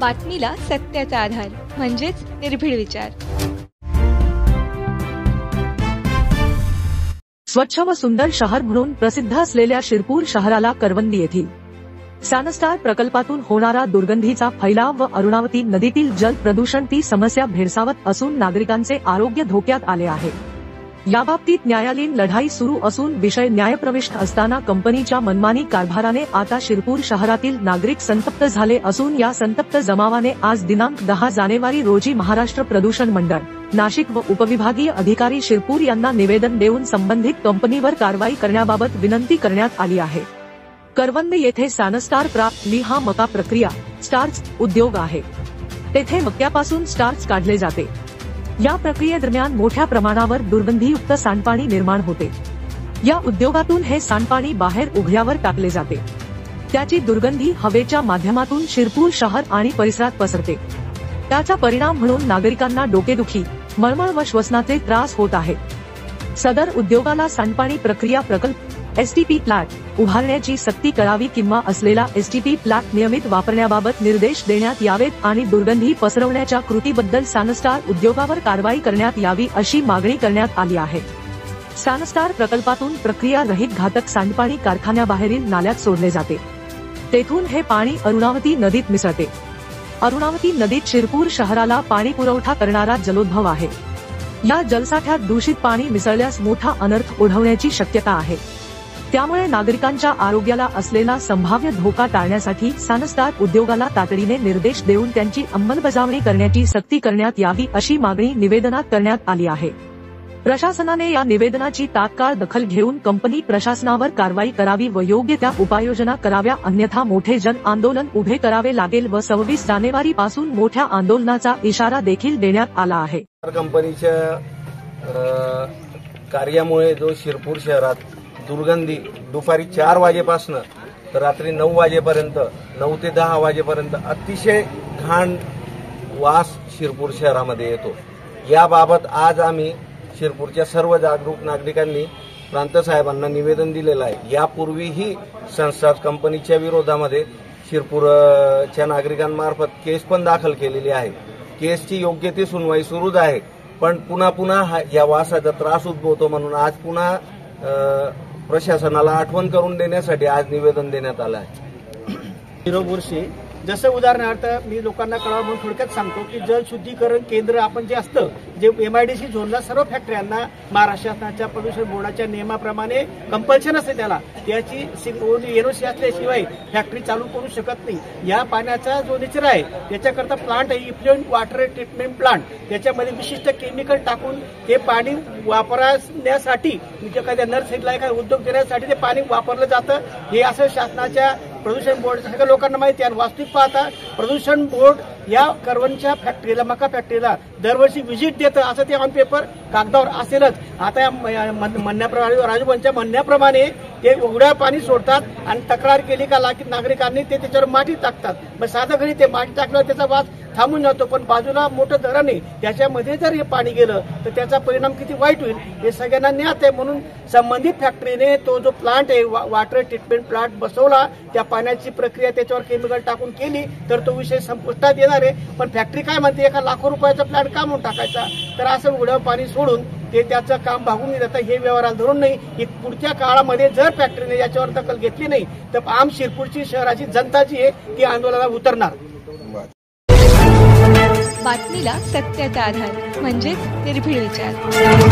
बातमीला सत्याचा आधार म्हणजेच निर्भीड विचार। स्वच्छ व सुंदर शहर म्हणून प्रसिद्ध असलेल्या शिरपूर शहराला करवंदी येथील सॅनस्टार प्रकल्पातून होणारा दुर्गंधीचा फैलाव व अरुणावती नदीतील जल प्रदूषण ती समस्या भेडसावत असून नागरिकांचे आरोग्य धोक्यात आले आहे। याबाबतीत न्यायालयीन लढाई सुरू असून विषय न्यायप्रविष्ट असताना कंपनीच्या मनमानी कारभाराने आता शिरपूर शहरातील नागरिक संतप्त झाले असून या संतप्त जमावाने आज दिनांक 10 जानेवारी रोजी महाराष्ट्र प्रदूषण मंडळ नाशिक व उपविभागीय अधिकारी शिरपूर यांना निवेदन देऊन संबंधित कंपनीवर कारवाई करण्याबाबत विनंती करण्यात आली आहे। करवंदी येथे सॅनस्टार प्राप्त हा मका प्रक्रिया स्टार्च उद्योग आहे। तेथे मक्यापासून स्टार्च काढले जाते। या प्रक्रियेदरम्यान मोठ्या प्रमाणावर दुर्गंधीयुक्त सांडपाणी निर्माण होते। या उद्योगातून हे सांडपाणी बाहेर उघड्यावर टाकले जाते। त्याची दुर्गंधी हवेच्या माध्यमातून शिरपूर शहर आणि परिसरात पसरते। त्याचा परिणाम म्हणून नागरिकांना डोकेदुखी, मळमळ व श्वसनाचे त्रास होत आहेत। सदर उद्योगाला सांडपाणी प्रक्रिया प्रकल्प एसटीपी प्लांट उभारण्याची सक्ती करावी किंवा असलेला एसटीपी प्लांट नियमित वापरण्याबाबत निर्देश देण्यात यावेत आणि दुर्गंधी पसरवण्याच्या कृतीबद्दल सॅनस्टार उद्योगावर कारवाई करण्यात यावी अशी मागणी करण्यात आली आहे। सॅनस्टार प्रकल्पातून प्रक्रिया रहित घातक सांडपाणी कारखान्याबाहेरील नाल्यात सोडले जाते। तेथून हे पाणी अरुणावती नदीत मिसळते। अरुणावती नदीत शिरपूर शहराला पाणी पुरवठा करणारा जलोद्भव आहे। या जलसाठ्यात दूषित पाणी मिसळल्यास मोठा अनर्थ ओढवण्याची शक्यता आहे। त्यामुळे नागरिकांच्या आरोग्याला असलेला संभाव्य धोका टाळण्यासाठी सॅनस्टार उद्योगाला तातडीने निर्देश देऊन त्यांची अंमलबजावणी करण्याची सक्ती करण्यात यावी अशी मागणी निवेदनात करण्यात आली आहे। प्रशासनाने या निवेदनाची तात्काळ दखल घेऊन कंपनी प्रशासनावर कारवाई करावी व योग्य त्या उपाययोजना कराव्या, अन्यथा मोठे जन आंदोलन उभे करावे लागेल व 26 जानेवारी पासून मोठ्या आंदोलनाचा इशारा देखील देण्यात आला आहे। कंपनीच्या कार्यामुळे जो शिरपूर शहरात दुर्गंधी दुपारी 4 वाजेपासून तर रात्री 9 वाजेपर्यंत 9 ते 10 वाजेपर्यंत अतिशय घाण वास शिरपूर शहरामध्ये येतो। याबाबत आज आम्ही शिरपूरच्या सर्व जागरूक नागरिकांनी प्रांत साहेबांना निवेदन दिलेलं आहे। यापूर्वीही संस्था कंपनीच्या विरोधामध्ये शिरपूरच्या नागरिकांमार्फत केस पण दाखल केलेली आहे। केसची योग्य ती सुनवाई सुरूच आहे, पण पुन्हा या वासाचा त्रास उद्भवतो म्हणून आज पुन्हा प्रशासनाला आठवण करून देण्यासाठी आज निवेदन देण्यात आलं आहे। शिरपूरशी जसं उदाहरणार्थ मी लोकांना कळावं म्हणून थोडक्यात सांगतो की जल शुद्धीकरण केंद्र आपण जे असतं, जे MIDC झोनला सर्व फॅक्टऱ्यांना महाराष्ट्र शासनाच्या प्रदूषण बोर्डाच्या नियमाप्रमाणे कंपल्शन असते, त्याची NOC असल्याशिवाय फॅक्टरी चालू करू शकत नाही। या पाण्याचा जो नेचर आहे त्याच्याकरता प्लांट आहे इफ्लुएंट वॉटर ट्रीटमेंट प्लांट, त्याच्यामध्ये विशिष्ट केमिकल टाकून ते पाणी वापरण्यासाठी एखाद्या नर्सरीला एखाद्या उद्योग देण्यासाठी ते पाणी वापरलं जातं। हे असं शासनाच्या प्रदूषण बोर्ड सगळ्या लोकांना माहिती आहे। वास्तविक पाहता प्रदूषण बोर्ड या करवंदच्या फॅक्टरीला, मका फॅक्टरीला दरवर्षी व्हिजिट देतं, असं ते ऑन पेपर कागदावर असेलच। आता म्हणण्याप्रमाणे राजूभाईंच्या म्हणण्याप्रमाणे ते उघड्या पाणी सोडतात आणि तक्रार केली का नागरिकांनी ते त्याच्यावर माती टाकतात। मग साधं घरी ते माती टाकल्यावर त्याचा वास थांबून जातो, पण बाजूला मोठं धरण आहे त्याच्यामध्ये जर हे पाणी गेलं तर त्याचा परिणाम किती वाईट होईल हे सगळ्यांना ज्ञात आहे। म्हणून संबंधित फॅक्टरीने तो जो प्लांट आहे वॉटर ट्रीटमेंट प्लांट बसवला, त्या पाण्याची प्रक्रिया त्याच्यावर केमिकल टाकून केली तर तो विषय संपुष्टात येणार आहे। पण फॅक्टरी काय म्हणते, एका लाखो रुपयाचा प्लांट का म्हणून टाकायचा, तर असं उघड्या पाणी सोडून ते त्याचं काम भागून जातं। हे व्यवहाराला धरून नाही की पुढच्या काळामध्ये जर फॅक्टरीने याच्यावर दखल घेतली नाही तर आम शिरपूरची शहराची जनता जी आहे ती आंदोलनाला उतरणार। बातमीला सत्याचा आधार म्हणजेच निर्भीड विचार।